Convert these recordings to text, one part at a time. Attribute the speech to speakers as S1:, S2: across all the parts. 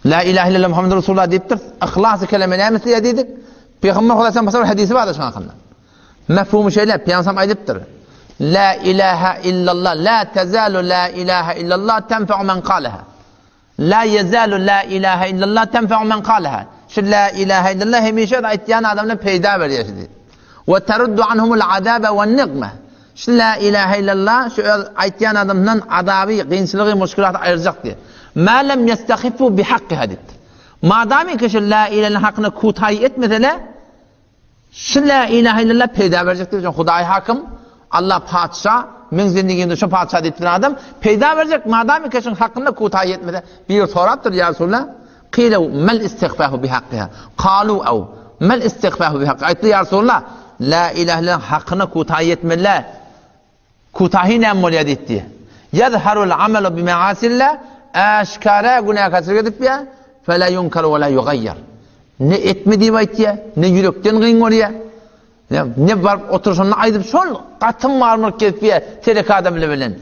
S1: La ilahe illallah Muhammed Resulullah deyiptir. İhlas-ı kelime nemesi ya dedik. Peygamber Aleyhisselam basar hadisi vardı şu hakkında. Mefhumu şeyler Peygamber aydıptır. La ilahe illallah la tezalu la ilahe illallah tenfe'u men kâleha. La yezalu la ilahe illallah tenfe'u men kâleha. Şu la ilahe illallah hemişe ayettiğin adamla peyda veriyor dedi. Ve teruddu anhumul azabe ve nikme. Şu la ilahe illallah şu ayettiğin adamdan azabı, kıyınçılığı, muşkilatı ayıracak diye. Ma lem yestahifu bihakkiha dedi. Madami ki şu la ilahe illallah hakkını kutayi etmediler, şu la ilahe illallah peyda verecek diye. Hudayi hakim, Allah padişah, min zindiginde şu padişah dediğin adam peyda verecek. Madami ki şu hakkında kutayi etmediler. Bir sorattır ya Resulullah. Kîlev mel istigfâhu bihakkiha. Kâlu ev mel istigfâhu bihakkiha. Ayette ya Resulullah. La ilahe illallah hakkına kutayi etmediler. Kutahi ne emniyet etti? Yadharul amelu bime'asillah. Aşkara günah kasır edip ya. Fela yunkaru ve la yugayyar. Ne etmediği var ya. Ne yürekten kıyın oraya. Ne var oturuşunu aydıp son katın marmur kedip ya. Terek adam bile bilen.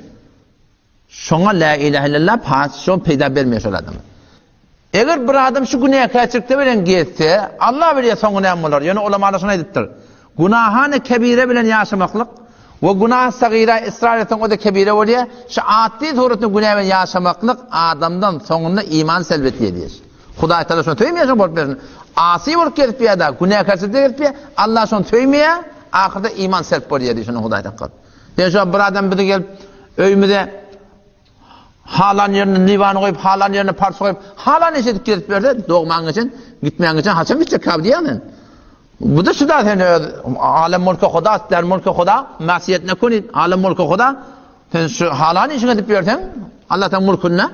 S1: Şuna la ilahe illallah padişah peyda vermiyor şu adamı. Eğer bir adam şu günah kaçırıkta bilen geçse Allah biliyor son günah mı olur? Yani ulamalar şuna ediptir. Günahane kebire bilen yaşamaklık ve günah sagira ısrar eten o da kebire oluyor. Şu adli tuğrutun günah bilen yaşamaklık adamdan sonunda iman selbetliye diyor. Huday Teala şunu tövmeyecek bolup versin. Asi bolup gelip ya da günah kaçırıkta gelip ya Allah şunu tövmeye ahirde iman selp oluyor diyor şunu Huday Teala. Yani şu bir adam bir de gelip öyümüde halan yerine divanı koyup, halan yerine parça koyup, halan eşitip gelip verdi, doğman için, gitmeyen için, haçam gidecek kabli yani. Bu da şu da, alem mulka Huda, der mulka Huda, masiyet ne kuni, alem mulka Huda, sen şu halan işin edip verdin, Allah'tan mulkunna,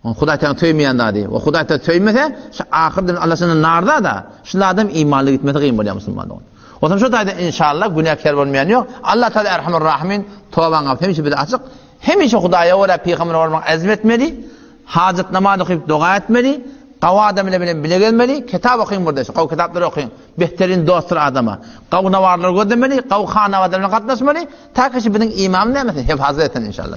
S1: Huday'tan tövmeyen daha değil. O Huday'tan tövmese, şu ahirden Allah'ın narda da, şu adam imanlı gitmesi kıyım oluyor Müslüman olun. O zaman şu da inşallah günahkar olmayan yok. Allah Teala Erhamur Rahimin, tövban af, hemşi bir de açık. Hemişe Hudaya öyle Peygamber'e varmak ezmetmeli, hacet namazı okuyup dua etmeli, kavu adamıyla bile gelmeli, kitap okuyun burada, kavu kitapları okuyun, behterin dostur adama, kavu navarları görmeli, kavu khana adamıyla katlaşmalı, ta ki benim imamım ne mesela, hep hazır eten inşallah.